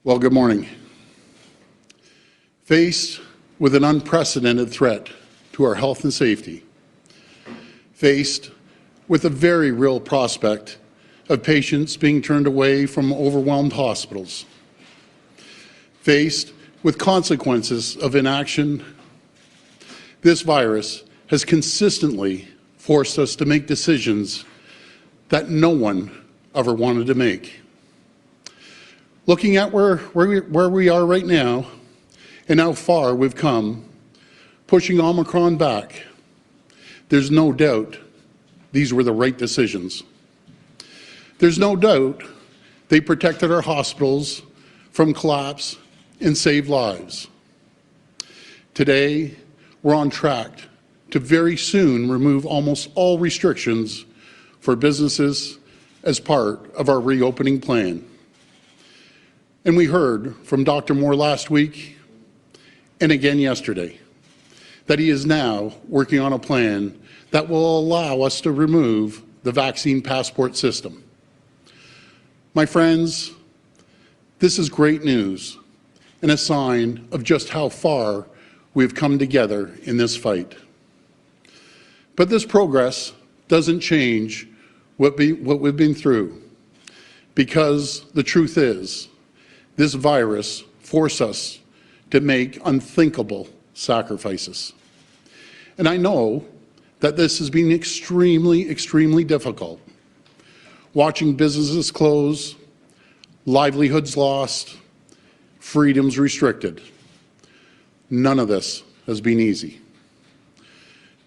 Well, good morning. Faced with an unprecedented threat to our health and safety, faced with a very real prospect of patients being turned away from overwhelmed hospitals, faced with consequences of inaction, this virus has consistently forced us to make decisions that no one ever wanted to make. Looking at where we are right now and how far we've come, pushing Omicron back, there's no doubt these were the right decisions. There's no doubt they protected our hospitals from collapse and saved lives. Today, we're on track to very soon remove almost all restrictions for businesses as part of our reopening plan. And we heard from Dr. Moore last week and again yesterday that he is now working on a plan that will allow us to remove the vaccine passport system. My friends, this is great news and a sign of just how far we've come together in this fight. But this progress doesn't change what we've been through, because the truth is, this virus forced us to make unthinkable sacrifices. And I know that this has been extremely difficult. Watching businesses close, livelihoods lost, freedoms restricted. None of this has been easy.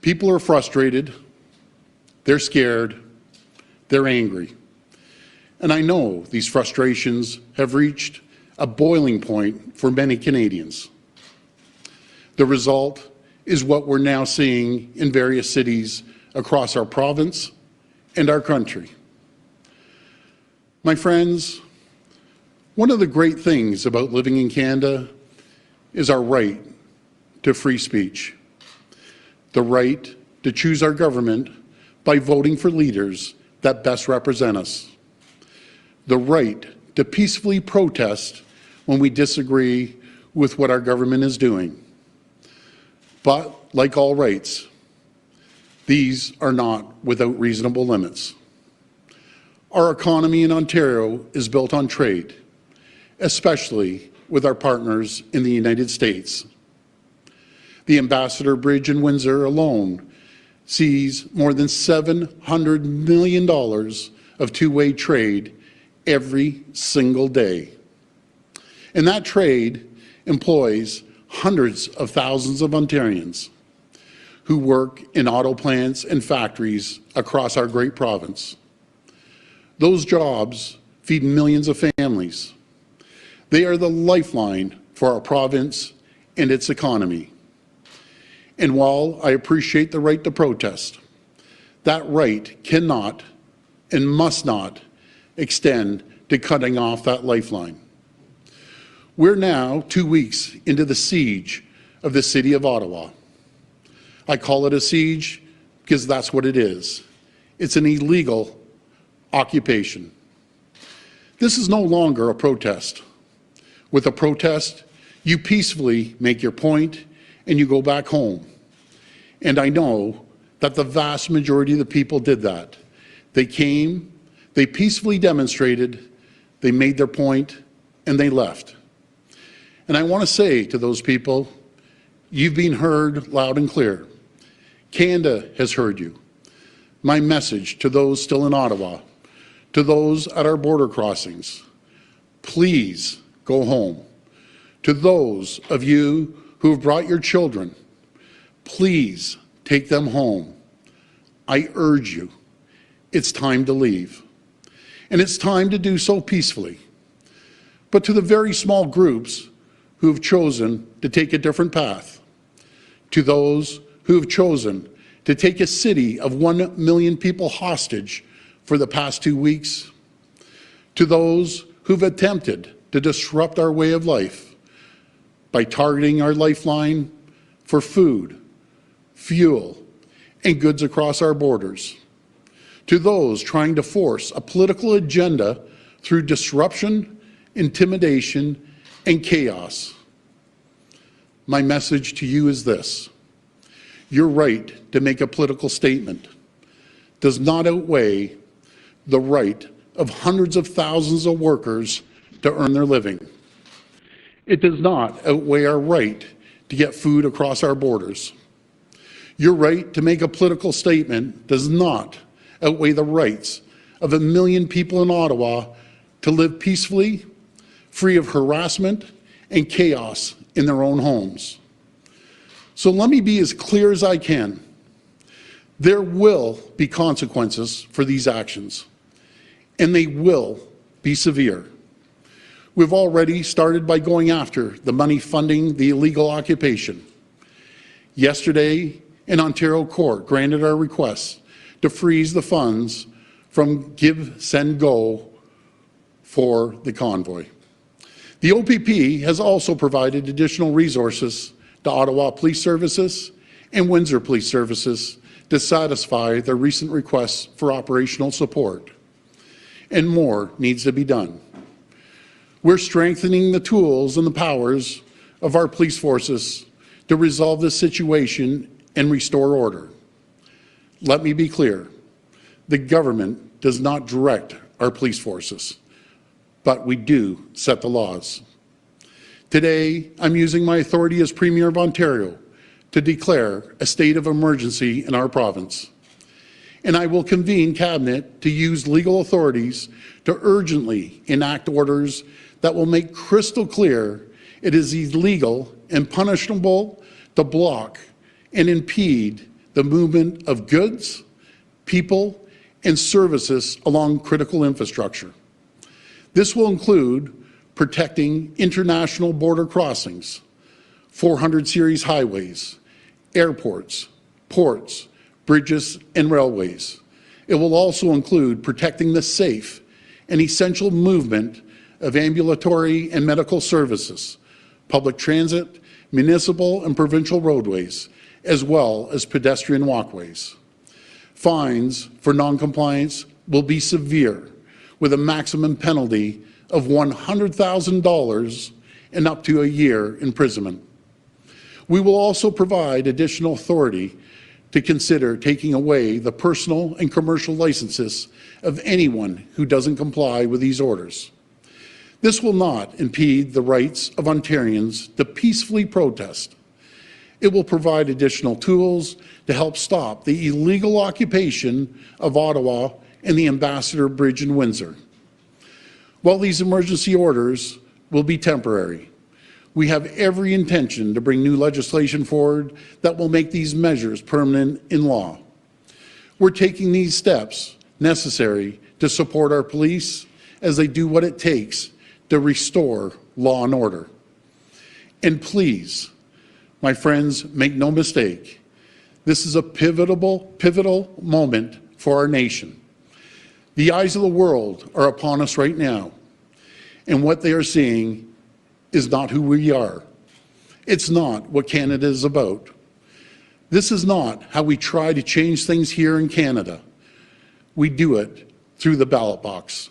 People are frustrated, they're scared, they're angry. And I know these frustrations have reached a boiling point for many Canadians. The result is what we're now seeing in various cities across our province and our country. My friends, one of the great things about living in Canada is our right to free speech, the right to choose our government by voting for leaders that best represent us, the right to peacefully protest when we disagree with what our government is doing. But like all rights, these are not without reasonable limits. Our economy in Ontario is built on trade, especially with our partners in the United States. The Ambassador Bridge in Windsor alone sees more than $700 million of two-way trade every single day. And that trade employs hundreds of thousands of Ontarians who work in auto plants and factories across our great province. Those jobs feed millions of families. They are the lifeline for our province and its economy. And while I appreciate the right to protest, that right cannot and must not extend to cutting off that lifeline. We're now 2 weeks into the siege of the city of Ottawa. I call it a siege because that's what it is. It's an illegal occupation. This is no longer a protest. With a protest, you peacefully make your point and you go back home. And I know that the vast majority of the people did that. They came, they peacefully demonstrated, they made their point, and they left. And I want to say to those people, you've been heard loud and clear. Canada has heard you. My message to those still in Ottawa, to those at our border crossings, please go home. To those of you who have brought your children, please take them home. I urge you, it's time to leave. And it's time to do so peacefully. But to the very small groups who have chosen to take a different path, to those who have chosen to take a city of 1 million people hostage for the past 2 weeks, to those who've attempted to disrupt our way of life by targeting our lifeline for food, fuel, and goods across our borders, to those trying to force a political agenda through disruption, intimidation, and chaos. My message to you is this: your right to make a political statement does not outweigh the right of hundreds of thousands of workers to earn their living. It does not outweigh our right to get food across our borders. Your right to make a political statement does not outweigh the rights of 1 million people in Ottawa to live peacefully, free of harassment and chaos in their own homes. So let me be as clear as I can. There will be consequences for these actions, and they will be severe. We've already started by going after the money funding the illegal occupation. Yesterday, an Ontario court granted our request to freeze the funds from Give, Send, Go for the convoy. The OPP has also provided additional resources to Ottawa Police Services and Windsor Police Services to satisfy their recent requests for operational support. And more needs to be done. We're strengthening the tools and the powers of our police forces to resolve this situation and restore order. Let me be clear. The government does not direct our police forces, but we do set the laws. Today, I'm using my authority as Premier of Ontario to declare a state of emergency in our province. And I will convene Cabinet to use legal authorities to urgently enact orders that will make crystal clear it is illegal and punishable to block and impede the movement of goods, people, and services along critical infrastructure. This will include protecting international border crossings, 400 series highways, airports, ports, bridges, and railways. It will also include protecting the safe and essential movement of ambulatory and medical services, public transit, municipal and provincial roadways, as well as pedestrian walkways. Fines for noncompliance will be severe, with a maximum penalty of $100,000 and up to a year imprisonment. We will also provide additional authority to consider taking away the personal and commercial licenses of anyone who doesn't comply with these orders. This will not impede the rights of Ontarians to peacefully protest. It will provide additional tools to help stop the illegal occupation of Ottawa and the Ambassador Bridge in Windsor. While these emergency orders will be temporary, we have every intention to bring new legislation forward that will make these measures permanent in law. We're taking these steps necessary to support our police as they do what it takes to restore law and order. And please, my friends, make no mistake, this is a pivotal moment for our nation. The eyes of the world are upon us right now, and what they are seeing is not who we are. It's not what Canada is about. This is not how we try to change things here in Canada. We do it through the ballot box.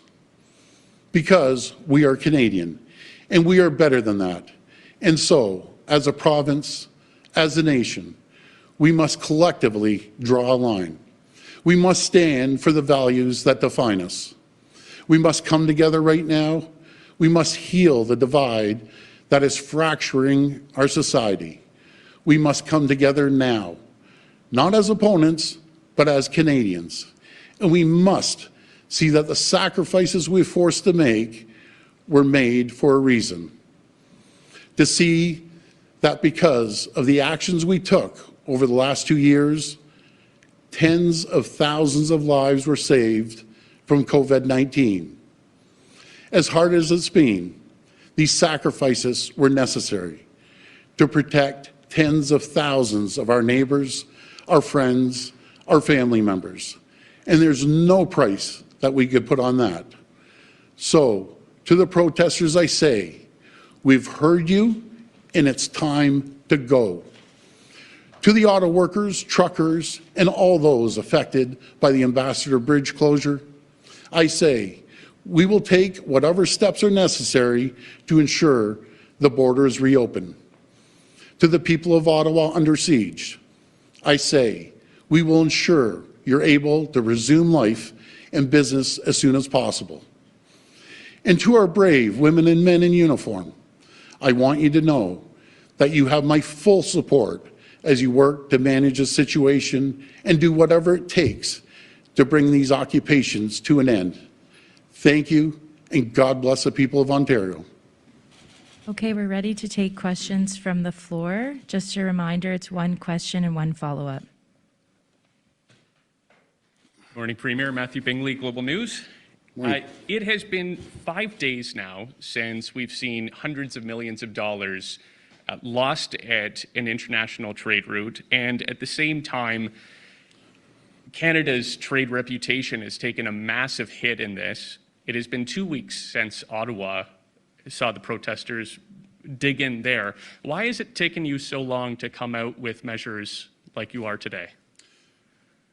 Because we are Canadian, and we are better than that. And so, as a province, as a nation, we must collectively draw a line. We must stand for the values that define us. We must come together right now. We must heal the divide that is fracturing our society. We must come together now, not as opponents, but as Canadians. And we must see that the sacrifices we're forced to make were made for a reason. To see that because of the actions we took over the last 2 years, tens of thousands of lives were saved from COVID-19. As hard as it's been, these sacrifices were necessary to protect tens of thousands of our neighbors, our friends, our family members. And there's no price that we could put on that. So, to the protesters I say, we've heard you, and it's time to go. To the auto workers, truckers, and all those affected by the Ambassador Bridge closure, I say, we will take whatever steps are necessary to ensure the border is reopened. To the people of Ottawa under siege, I say, we will ensure you're able to resume life and business as soon as possible. And to our brave women and men in uniform, I want you to know that you have my full support as you work to manage the situation and do whatever it takes to bring these occupations to an end. Thank you, and God bless the people of Ontario. Okay, we're ready to take questions from the floor. Just a reminder, it's one question and one follow-up. Morning, Premier. Matthew Bingley, Global News. It has been 5 days now since we've seen hundreds of millions of dollars lost at an international trade route, and at the same time, Canada's trade reputation has taken a massive hit in this. It has been 2 weeks since Ottawa saw the protesters dig in there. Why has it taken you so long to come out with measures like you are today?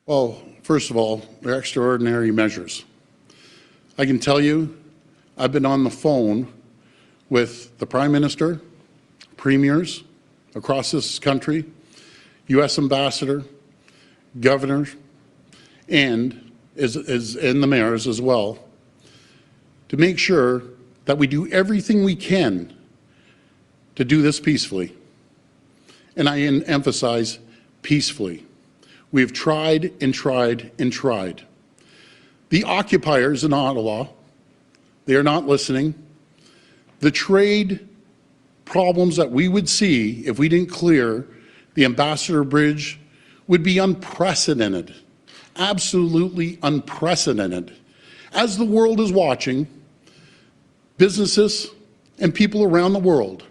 Well, first of all, they're extraordinary measures. I can tell you, I've been on the phone with the Prime Minister, premiers across this country, U.S. Ambassador, governors, and the mayors as well, to make sure that we do everything we can to do this peacefully. And I emphasize peacefully. We have tried and tried and tried. The occupiers in Ottawa, they are not listening. The trade problems that we would see if we didn't clear the Ambassador Bridge would be unprecedented, absolutely unprecedented. As the world is watching, businesses and people around the world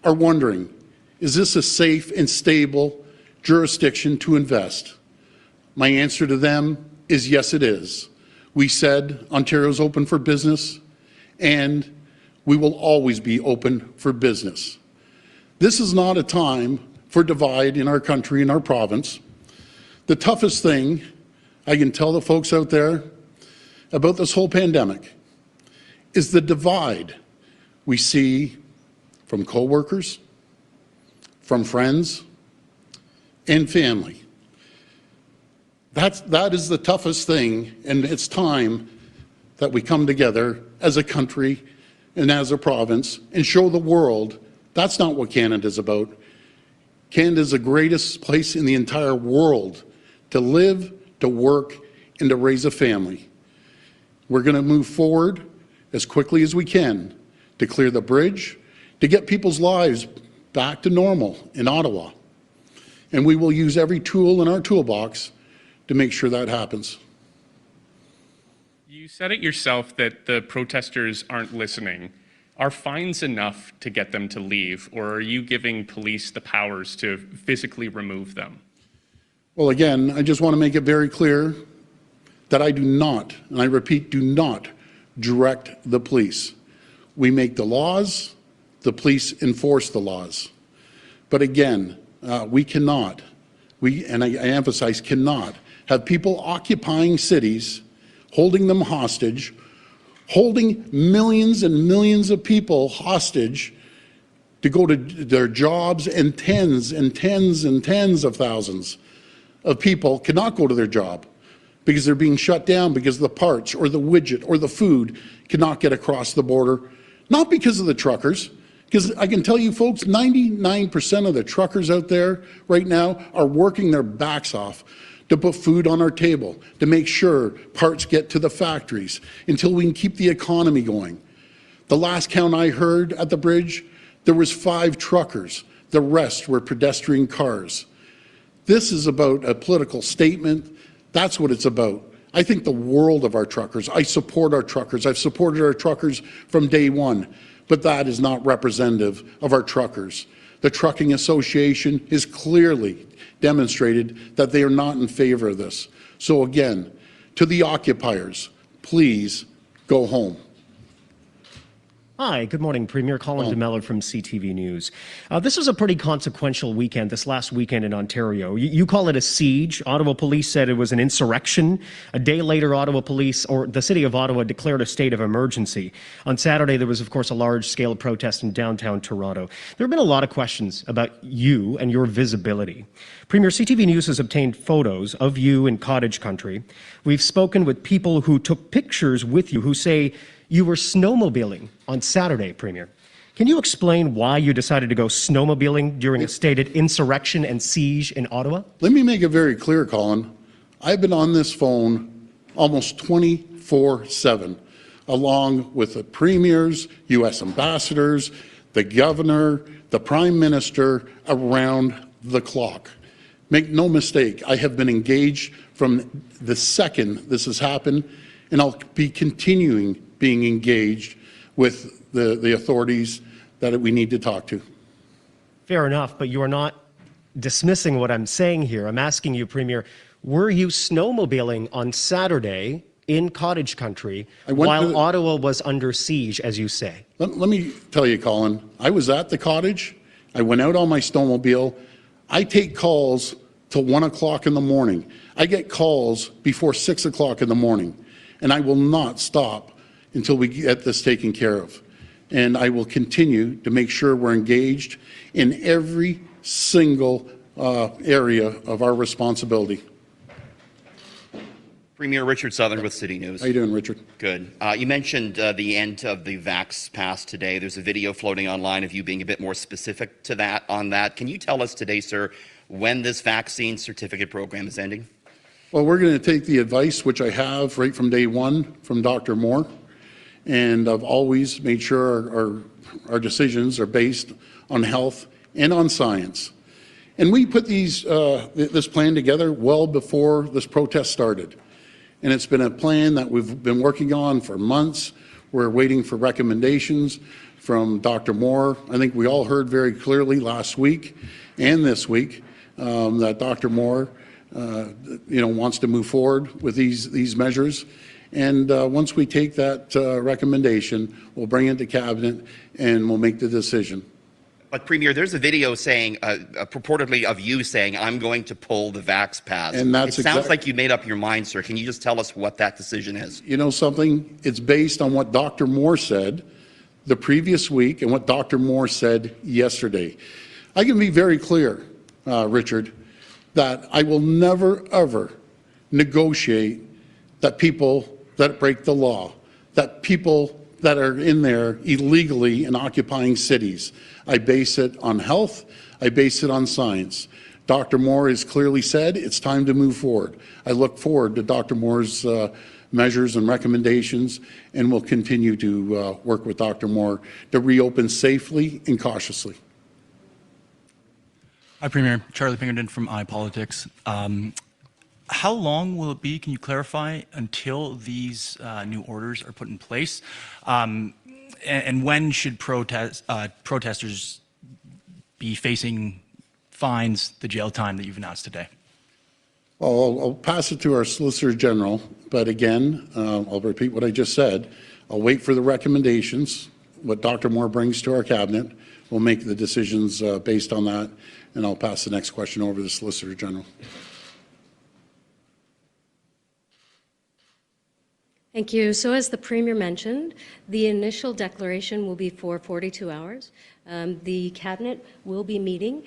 are wondering, is this a safe and stable jurisdiction to invest? My answer to them is yes, it is. We said Ontario's open for business, and we will always be open for business. This is not a time for divide in our country, in our province. The toughest thing I can tell the folks out there about this whole pandemic is the divide we see from coworkers, from friends, and family. That is the toughest thing, and it's time that we come together as a country and as a province and show the world that's not what Canada's about. Canada is the greatest place in the entire world to live, to work, and to raise a family. We're going to move forward as quickly as we can to clear the bridge, to get people's lives back to normal in Ottawa. And we will use every tool in our toolbox to make sure that happens. You said it yourself that the protesters aren't listening. Are fines enough to get them to leave, or are you giving police the powers to physically remove them? Well, again, I just want to make it very clear that I do not, and I repeat, do not direct the police. We make the laws, the police enforce the laws. But again, we cannot, and I emphasize cannot, have people occupying cities, holding them hostage, holding millions and millions of people hostage to go to their jobs, and tens and tens and tens of thousands of people cannot go to their job because they're being shut down because the parts or the widget or the food cannot get across the border, not because of the truckers, because I can tell you folks, 99% of the truckers out there right now are working their backs off to put food on our table, to make sure parts get to the factories until we can keep the economy going. The last count I heard at the bridge, there was 5 truckers. The rest were pedestrian cars. This is about a political statement. That's what it's about. I think the world of our truckers. I support our truckers. I've supported our truckers from day one, but that is not representative of our truckers. The Trucking Association has clearly demonstrated that they are not in favor of this. So again, to the occupiers, please go home. Hi, good morning, Premier. Colin DeMello from CTV News. This was a pretty consequential weekend, this last weekend in Ontario. You call it a siege. Ottawa police said it was an insurrection. A day later, Ottawa police, or the city of Ottawa, declared a state of emergency. On Saturday, there was, of course, a large-scale protest in downtown Toronto. There have been a lot of questions about you and your visibility. Premier, CTV News has obtained photos of you in cottage country. We've spoken with people who took pictures with you who say you were snowmobiling on Saturday, Premier. Can you explain why you decided to go snowmobiling during a stated insurrection and siege in Ottawa? Let me make it very clear, Colin. I've been on this phone almost 24/7, along with the premiers, U.S. ambassadors, the governor, the prime minister, around the clock. Make no mistake, I have been engaged from the second this has happened, and I'll be continuing being engaged with the authorities that we need to talk to. Fair enough, but you are not dismissing what I'm saying here. I'm asking you, Premier, were you snowmobiling on Saturday in cottage country while Ottawa was under siege, as you say? Let me tell you, Colin, I was at the cottage. I went out on my snowmobile. I take calls till 1 o'clock in the morning. I get calls before 6 o'clock in the morning, and I will not stop until we get this taken care of. And I will continue to make sure we're engaged in every single area of our responsibility. Premier Richard Southern with City News. How you doing, Richard? Good. You mentioned the end of the Vax Pass today. There's a video floating online of you being a bit more specific to that. On that, can you tell us today, sir, when this vaccine certificate program is ending? Well, we're going to take the advice, which I have right from day one from Dr. Moore, and I've always made sure our decisions are based on health and on science. And we put this plan together well before this protest started. And it's been a plan that we've been working on for months. We're waiting for recommendations from Dr. Moore. I think we all heard very clearly last week and this week that Dr. Moore wants to move forward with these measures. And once we take that recommendation, we'll bring it to Cabinet and we'll make the decision. But Premier, there's a video saying, purportedly of you saying, I'm going to pull the Vax Pass. And that's it sounds like you made up your mind, sir. Can you just tell us what that decision is? You know something? It's based on what Dr. Moore said the previous week and what Dr. Moore said yesterday. I can be very clear, Richard, that I will never, ever negotiate that people that break the law, that people that are in there illegally and occupying cities. I base it on health. I base it on science. Dr. Moore has clearly said it's time to move forward. I look forward to Dr. Moore's measures and recommendations, and we'll continue to work with Dr. Moore to reopen safely and cautiously. Hi, Premier. Charlie Pinkerton from iPolitics. How long will it be, can you clarify, until these new orders are put in place? And when should protesters be facing fines, the jail time that you've announced today? Well, I'll pass it to our Solicitor General, but again, I'll repeat what I just said. I'll wait for the recommendations, what Dr. Moore brings to our Cabinet. We'll make the decisions based on that, and I'll pass the next question over to the Solicitor General. Thank you. So as the Premier mentioned, the initial declaration will be for 42 hours. The Cabinet will be meeting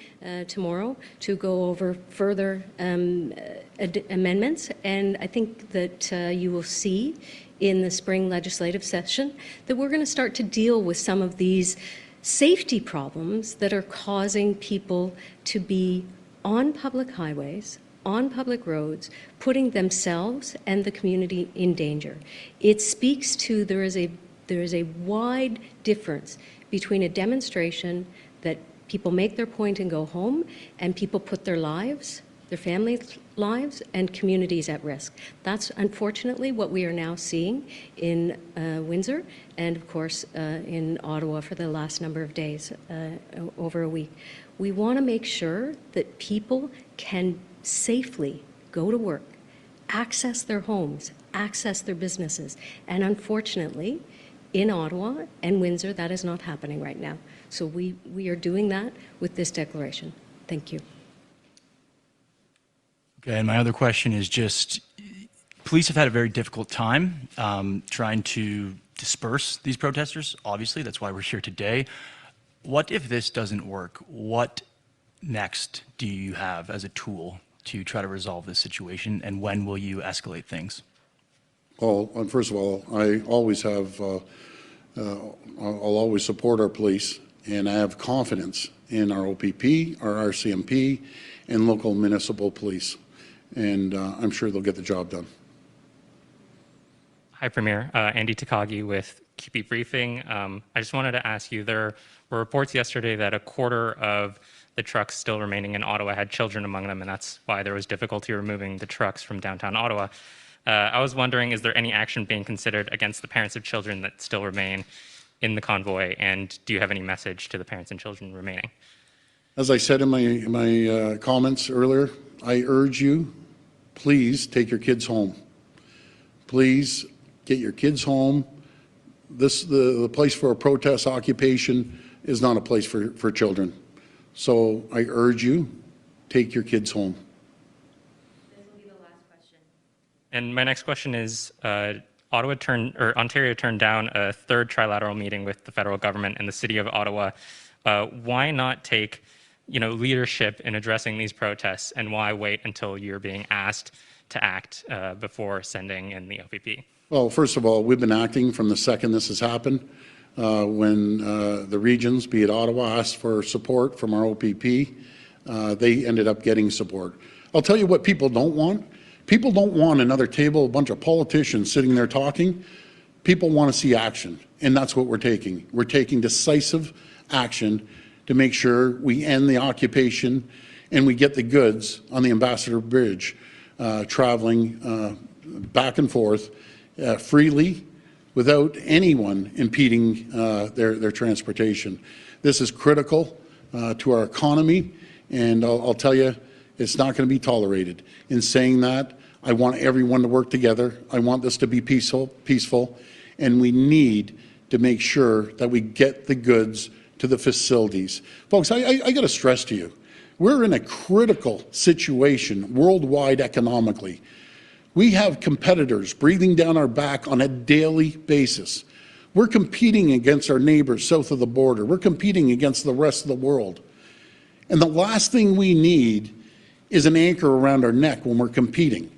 tomorrow to go over further amendments, and I think that you will see in the spring legislative session that we're going to start to deal with some of these safety problems that are causing people to be on public highways, on public roads, putting themselves and the community in danger. It speaks to there is a wide difference between a demonstration that people make their point and go home, and people put their lives, their families' lives, and communities at risk. That's unfortunately what we are now seeing in Windsor and, of course, in Ottawa for the last number of days, over a week. We want to make sure that people can safely go to work, access their homes, access their businesses, and unfortunately, in Ottawa and Windsor, that is not happening right now. So we are doing that with this declaration. Thank you. Okay, and my other question is just, police have had a very difficult time trying to disperse these protesters. Obviously, that's why we're here today. What if this doesn't work? What next do you have as a tool to try to resolve this situation, and when will you escalate things? Well, first of all, I always have, I'll always support our police, and I have confidence in our OPP, our RCMP, and local municipal police. And I'm sure they'll get the job done. Hi, Premier. Andy Takagi with QP Briefing. I just wanted to ask you, there were reports yesterday that a quarter of the trucks still remaining in Ottawa had children among them, and that's why there was difficulty removing the trucks from downtown Ottawa. I was wondering, is there any action being considered against the parents of children that still remain in the convoy, and do you have any message to the parents and children remaining? As I said in my comments earlier, I urge you, please take your kids home. Please get your kids home. The place for a protest occupation is not a place for children. So I urge you, take your kids home. This will be the last question. And my next question is, Ontario turned down a third trilateral meeting with the federal government and the city of Ottawa. Why not take leadership in addressing these protests, and why wait until you're being asked to act before sending in the OPP? Well, first of all, we've been acting from the second this has happened. When the regions, be it Ottawa, asked for support from our OPP, they ended up getting support. I'll tell you what people don't want. People don't want another table, a bunch of politicians sitting there talking. People want to see action, and that's what we're taking. We're taking decisive action to make sure we end the occupation and we get the goods on the Ambassador Bridge traveling back and forth freely without anyone impeding their transportation. This is critical to our economy, and I'll tell you, it's not going to be tolerated. In saying that, I want everyone to work together. I want this to be peaceful, and we need to make sure that we get the goods to the facilities. Folks, I got to stress to you, we're in a critical situation worldwide economically. We have competitors breathing down our back on a daily basis. We're competing against our neighbors south of the border. We're competing against the rest of the world. And the last thing we need is an anchor around our neck when we're competing.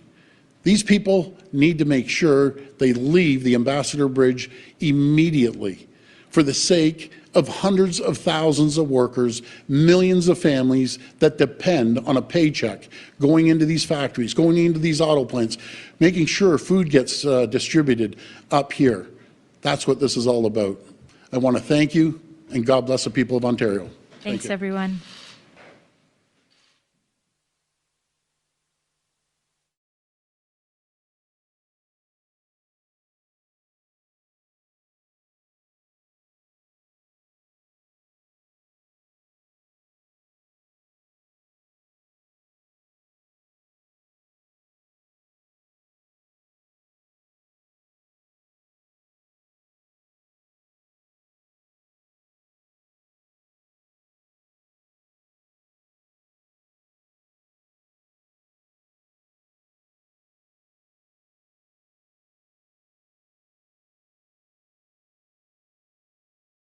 These people need to make sure they leave the Ambassador Bridge immediately for the sake of hundreds of thousands of workers, millions of families that depend on a paycheck going into these factories, going into these auto plants, making sure food gets distributed up here. That's what this is all about. I want to thank you, and God bless the people of Ontario. Thanks, everyone.